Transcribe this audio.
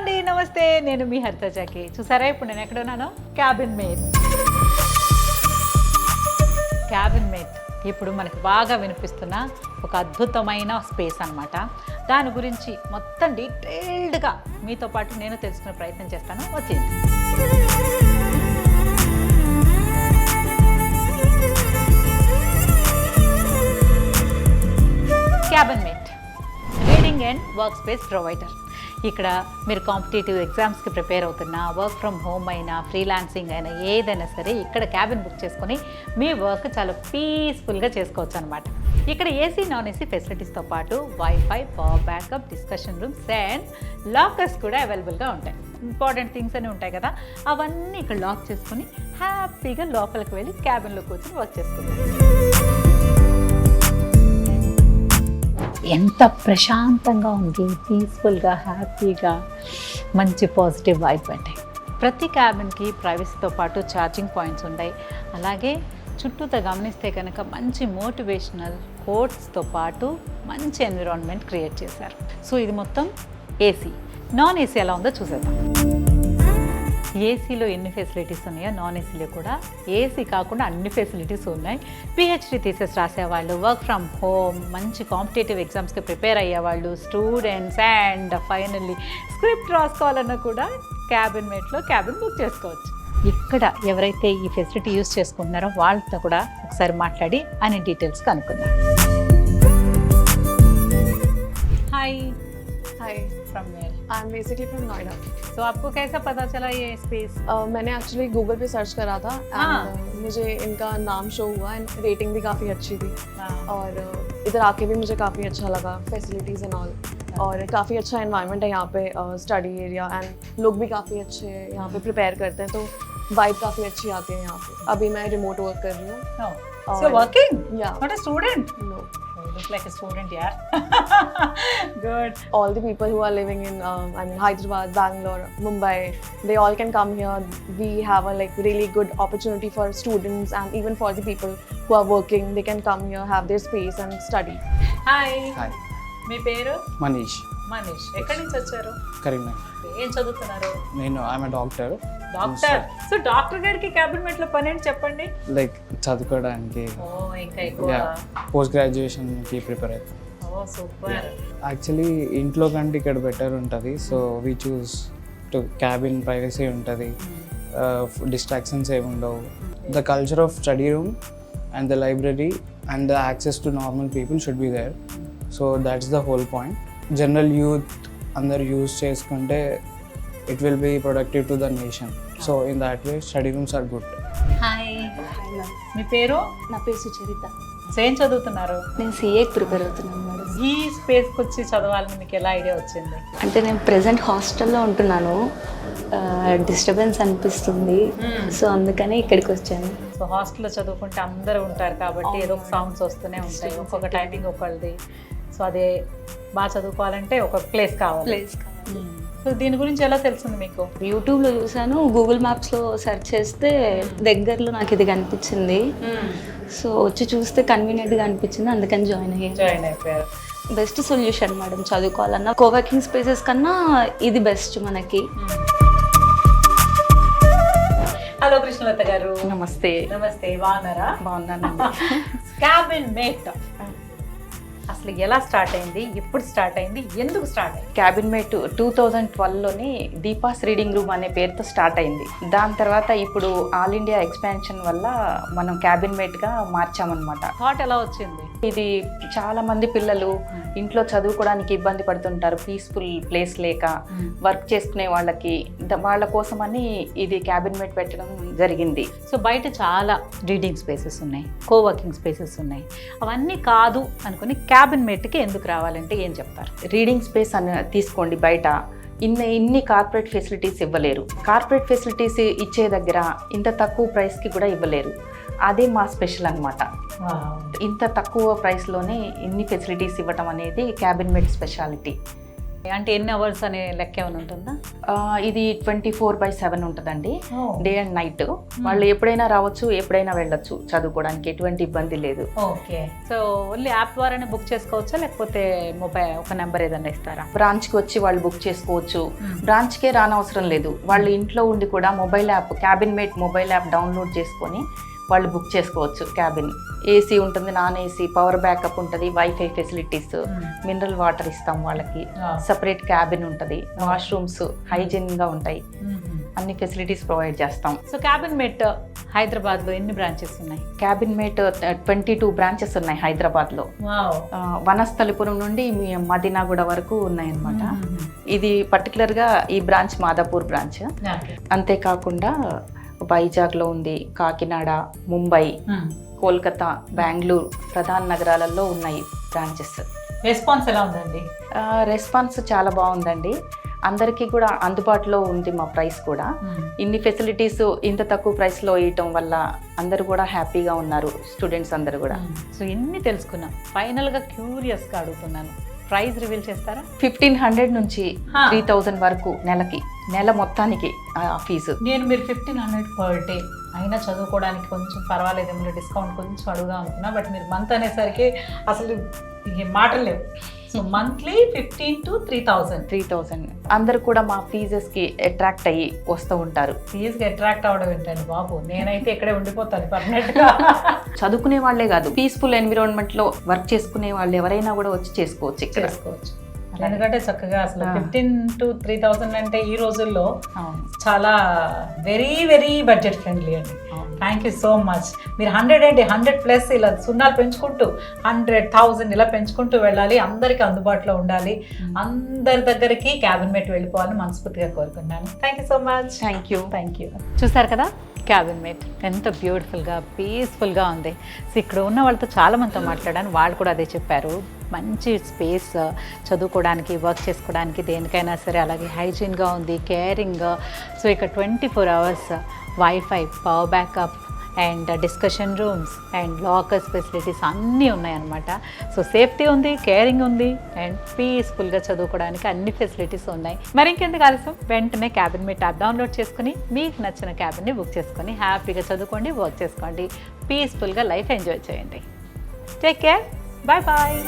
అండి, నమస్తే. నేను మీ హరితజాకి. చూసారా ఇప్పుడు నేను ఎక్కడ ఉన్నానో? Cabin mate. క్యాబిన్ మేట్ ఇప్పుడు మనకి బాగా వినిపిస్తున్న ఒక అద్భుతమైన స్పేస్ అన్నమాట. దాని గురించి మొత్తం డీటెయిల్డ్గా మీతో పాటు నేను తెలుసుకునే ప్రయత్నం చేస్తాను. వచ్చేయండి. Cabin mate reading and work space provider. ఇక్కడ మీరు కాంపిటేటివ్ ఎగ్జామ్స్కి ప్రిపేర్ అవుతున్నా, వర్క్ ఫ్రమ్ హోమ్ అయినా, ఫ్రీలాన్సింగ్ అయినా, ఏదైనా సరే ఇక్కడ క్యాబిన్ బుక్ చేసుకొని మీ వర్క్ చాలా పీస్ఫుల్గా చేసుకోవచ్చు అనమాట. ఇక్కడ ఏసీ నాన్ ఏసీ ఫెసిలిటీస్తో పాటు wifi, power backup, discussion rooms and lockers కూడా అవైలబుల్గా ఉంటాయి. ఇంపార్టెంట్ థింగ్స్ అన్నీ ఉంటాయి కదా, అవన్నీ ఇక్కడ లాక్ చేసుకొని హ్యాపీగా లోపలికి వెళ్ళి క్యాబిన్లో కూర్చొని వర్క్ చేసుకుంటారు. ఎంత ప్రశాంతంగా ఉంది, పీస్ఫుల్గా, హ్యాపీగా, మంచి పాజిటివ్ వైబ్ ఉంటాయి. ప్రతి క్యాబిన్కి ప్రైవసీతో పాటు ఛార్జింగ్ పాయింట్స్ ఉన్నాయి. అలాగే చుట్టూతో గమనిస్తే కనుక మంచి మోటివేషనల్ కోట్స్తో పాటు మంచి ఎన్విరాన్మెంట్ క్రియేట్ చేశారు. సో ఇది మొత్తం ఏసీ. నాన్ ఏసీ ఎలా ఉందో చూసేద్దాం. ఏసీలో ఎన్ని ఫెసిలిటీస్ ఉన్నాయో నాన్ ఏసీలో కూడా ఏసీ కాకుండా అన్ని ఫెసిలిటీస్ ఉన్నాయి. పిహెచ్డి థీసిస్ రాసేవాళ్ళు, వర్క్ ఫ్రమ్ హోమ్, మంచి కాంపిటేటివ్ ఎగ్జామ్స్కి ప్రిపేర్ అయ్యేవాళ్ళు, స్టూడెంట్స్ అండ్ ఫైనల్లీ స్క్రిప్ట్ రాసుకోవాలన్నా కూడా క్యాబిన్ మేట్లో క్యాబిన్ బుక్ చేసుకోవచ్చు. ఇక్కడ ఎవరైతే ఈ ఫెసిలిటీ యూస్ చేసుకుంటున్నారో వాళ్ళతో కూడా ఒకసారి మాట్లాడి అన్ని డీటెయిల్స్ కనుక్కుందాం. Hi. Hi, from where? I am basically from Noida. तो आपको कैसा पता चला ये स्पेस? मैंने एक्चुअली गूगल पे सर्च करा था एंड मुझे इनका नाम शो हुआ एंड रेटिंग भी काफ़ी अच्छी थी और इधर आके भी मुझे काफ़ी अच्छा लगा, फैसिलिटीज़ एंड ऑल, और काफ़ी अच्छा एनवायरनमेंट है यहाँ पे, स्टडी एरिया एंड लोग भी काफ़ी अच्छे यहाँ पे प्रिपेयर करते हैं, तो वाइब काफ़ी अच्छी आती है यहाँ पे. अभी मैं रिमोट वर्क कर रही हूँ. So you're working? Yeah. Not a student? No. You look like a student, yeah. Good. All the people who are living in Hyderabad, Bangalore, Mumbai, they all can come here. We have a really good opportunity for students and even for the people who are working. They can come here, have their space and study. Hi. Hi. మీ పేరు? మనీష్. మనీష్. ఎక్కడి నుంచి వచ్చారు? కరీంనగర్. ఏం చదువుతున్నారు? నేను I'm doctor. Doctor. So doctor గారికి cabin మేట్లో పని ఏంటి చెప్పండి? లైక్ చదువుకోవడానికి, ఇంకా ఎక్కువ పోస్ట్ గ్రాడ్యుయేషన్కి ప్రిపేర్ అవుతాను. ఓ సూపర్. యాక్చువల్లీ ఇంట్లో కంటే ఇక్కడ బెటర్ ఉంటుంది. So we choose to cabin, privacy ఉంటుంది, డిస్ట్రాక్షన్స్ ఏమి ఉండవు. The culture of study room and the library and the access to normal people should be there. So that's the whole point. General youth అందరు use చేసుకుంటే it will be productive to the nation. So in that way study rooms are good. Hi. మీ పేరు? నా పేరు Sucharitha. So ఏం చదువుతున్నారు? నేను సిఏకి prepare అవుతున్నాను మేడం. ఈ స్పేస్కి వచ్చి చదవాలని మీకు ఎలా ఐడియా వచ్చింది? అంటే నేను ప్రెసెంట్ హాస్టల్లో ఉంటున్నాను, డిస్టర్బెన్స్ అనిపిస్తుంది, సో అందుకని ఇక్కడికి వచ్చాను. సో హాస్టల్లో చదువుకుంటే అందరూ ఉంటారు కాబట్టి ఏదో ఒక సౌండ్స్ వస్తూనే ఉంటాయి, ఒక్కొక్క టైమింగ్ ఒకళ్ళది. సో అదే బాగా చదువుకోవాలంటే ఒక ప్లేస్ కావాలి. సో దీని గురించి ఎలా తెలిసింది మీకు? యూట్యూబ్లో చూసాను, గూగుల్ మ్యాప్స్లో సెర్చ్ చేస్తే దగ్గరలో నాకు ఇది కనిపించింది. సో వచ్చి చూస్తే కన్వీనియంట్గా అనిపించింది, అందుకని జాయిన్ అయిపోయారు. బెస్ట్ సొల్యూషన్ మేడం చదువుకోవాలన్నా. కోవర్కింగ్ స్పేసెస్ కన్నా ఇది బెస్ట్ మనకి. హలో కృష్ణలత గారు. నమస్తే. నమస్తే, బాగున్నారా? బాగున్నానండి. క్యాబిన్ మేట్ అసలు ఎలా స్టార్ట్ అయింది, ఎప్పుడు స్టార్ట్ అయింది, ఎందుకు స్టార్ట్ అయింది? క్యాబిన్ మేట్ 2012లోని దీపాస్ రీడింగ్ రూమ్ అనే పేరుతో స్టార్ట్ అయింది. దాని తర్వాత ఇప్పుడు ఆల్ ఇండియా ఎక్స్పాన్షన్ వల్ల మనం క్యాబిన్ మేట్గా మార్చామన్నమాట. థాట్ ఎలా వచ్చింది? ఇది చాలా మంది పిల్లలు ఇంట్లో చదువుకోవడానికి ఇబ్బంది పడుతుంటారు, పీస్ఫుల్ ప్లేస్ లేక, వర్క్ చేసుకునే వాళ్ళ కోసమని ఇది క్యాబిన్ మేట్ పెట్టడం జరిగింది. సో బయట చాలా రీడింగ్ స్పేసెస్ ఉన్నాయి, కోవర్కింగ్ స్పేసెస్ ఉన్నాయి, అవన్నీ కాదు అనుకుని క్యాబిన్ మేట్కి ఎందుకు రావాలంటే ఏం చెప్తారు? రీడింగ్ స్పేస్ అని తీసుకోండి, బయట ఇన్ని కార్పొరేట్ ఫెసిలిటీస్ ఇవ్వలేరు. కార్పొరేట్ ఫెసిలిటీస్ ఇచ్చే దగ్గర ఇంత తక్కువ ప్రైస్కి కూడా ఇవ్వలేరు. అదే మా స్పెషల్ అనమాట. ఇంత తక్కువ ప్రైస్లోనే ఇన్ని ఫెసిలిటీస్ ఇవ్వటం అనేది క్యాబిన్ మేట్ స్పెషాలిటీ. అంటే ఎన్ని అవర్స్ అనే లెక్క ఏమైనా ఉంటుందా? ఇది 24/7 ఉంటుందండి, డే అండ్ నైట్. వాళ్ళు ఎప్పుడైనా రావచ్చు, ఎప్పుడైనా వెళ్ళొచ్చు చదువుకోవడానికి, ఎటువంటి ఇబ్బంది లేదు. ఓకే. సో ఓన్లీ యాప్ ద్వారానే బుక్ చేసుకోవచ్చా, లేకపోతే మొబైల్ ఒక నెంబర్ ఏదైనా ఇస్తారా? బ్రాంచ్కి వచ్చి వాళ్ళు బుక్ చేసుకోవచ్చు, బ్రాంచ్కే రానవసరం లేదు. వాళ్ళు ఇంట్లో ఉండి కూడా mobile app, cabin mate mobile app download చేసుకొని వాళ్ళు బుక్ చేసుకోవచ్చు. క్యాబిన్ ఏసీ ఉంటుంది, నాన్ ఏసీ, పవర్ బ్యాకప్ ఉంటుంది, వైఫై ఫెసిలిటీస్, మినరల్ వాటర్ ఇస్తాం వాళ్ళకి, సపరేట్ క్యాబిన్ ఉంటుంది, వాష్రూమ్స్ హైజీన్గా ఉంటాయి, అన్ని ఫెసిలిటీస్ ప్రొవైడ్ చేస్తాం. సో క్యాబిన్ మేట్ హైదరాబాద్లో ఎన్ని బ్రాంచెస్ ఉన్నాయి? క్యాబిన్ మేట్ 22 బ్రాంచెస్ ఉన్నాయి హైదరాబాద్లో. వనస్థలిపురం నుండి మదీనాగూడ వరకు ఉన్నాయన్నమాట. ఇది పర్టికులర్గా ఈ బ్రాంచ్ మాదాపూర్ బ్రాంచ్. అంతేకాకుండా వైజాగ్లో ఉంది, కాకినాడ, ముంబై, కోల్కతా, బెంగళూరు ప్రధాన నగరాలలో ఉన్నాయి బ్రాంచెస్. రెస్పాన్స్ ఎలా ఉందండి? రెస్పాన్స్ చాలా బాగుందండి. అందరికీ కూడా అందుబాటులో ఉంది మా ప్రైస్ కూడా. ఇన్ని ఫెసిలిటీస్ ఇంత తక్కువ ప్రైస్లో ఇవ్వటం వల్ల అందరూ కూడా హ్యాపీగా ఉన్నారు, స్టూడెంట్స్ అందరూ కూడా. సో ఇన్ని తెలుసుకున్నాం. ఫైనల్గా క్యూరియస్గా అడుగుతున్నాను, ప్రైస్ రివీల్ చేస్తారా? 1500 నుంచి 3000 వరకు నెల మొత్తానికి ఫీజు. నేను మీరు 1500 పర్ డే అయినా చదువుకోవడానికి కొంచెం పర్వాలేదేమో, డిస్కౌంట్ కొంచెం అడుగుదాం అనుకున్నా, బట్ మీరు మంత్ అనేసరికి అసలు మాటలు లేవు. So monthly 15 to 3000. అందరు కూడా మా ఫీజెస్కి అట్రాక్ట్ అయ్యి వస్తూ ఉంటారు. ఫీజుకి అట్రాక్ట్ అవ్వడం ఏంటండి బాబు, నేనైతే ఇక్కడే ఉండిపోతాను పర్మనెంట్గా. చదువుకునే వాళ్ళే కాదు, పీస్ఫుల్ ఎన్విరాన్మెంట్లో వర్క్ చేసుకునే వాళ్ళు ఎవరైనా కూడా వచ్చి చేసుకోవచ్చు ఇక్కడ. చేసుకోవచ్చు. ఎందుకంటే చక్కగా అసలు 15 to 3000 అంటే ఈ రోజుల్లో చాలా వెరీ వెరీ బడ్జెట్ ఫ్రెండ్లీ అండి. Thank you so much. మీరు 100+ ఇలా సున్నాలు పెంచుకుంటూ 100,000 ఇలా పెంచుకుంటూ వెళ్ళాలి, అందరికీ అందుబాటులో ఉండాలి, అందరి దగ్గరికి క్యాబిన్ మేట్ వెళ్ళిపోవాలని మనస్ఫూర్తిగా కోరుకున్నాను. Thank you so much. Thank you. చూసారు కదా క్యాబిన్ మేట్ ఎంత బ్యూటిఫుల్గా పీస్ఫుల్గా ఉంది. సో ఇక్కడ ఉన్న వాళ్ళతో చాలామందితో మాట్లాడాను, వాళ్ళు కూడా అదే చెప్పారు. మంచి స్పేస్, చదువుకోవడానికి, వర్క్ చేసుకోవడానికి, దేనికైనా సరే. అలాగే హైజీన్గా ఉంది, కేరింగ్. సో ఇక్కడ 24 hours wifi, power backup and discussion rooms and lockers facilities అన్నీ ఉన్నాయన్నమాట. సో సేఫ్టీ ఉంది, కేరింగ్ ఉంది అండ్ పీస్ఫుల్గా చదువుకోవడానికి అన్ని ఫెసిలిటీస్ ఉన్నాయి. మరి ఇంకెందుకు ఆలస్యం, వెంటనే క్యాబిన్ మేట్ యాప్ డౌన్లోడ్ చేసుకుని మీకు నచ్చిన క్యాబిన్ని బుక్ చేసుకొని హ్యాపీగా చదువుకోండి, వర్క్ చేసుకోండి, పీస్ఫుల్గా లైఫ్ ఎంజాయ్ చేయండి. Take care, bye bye.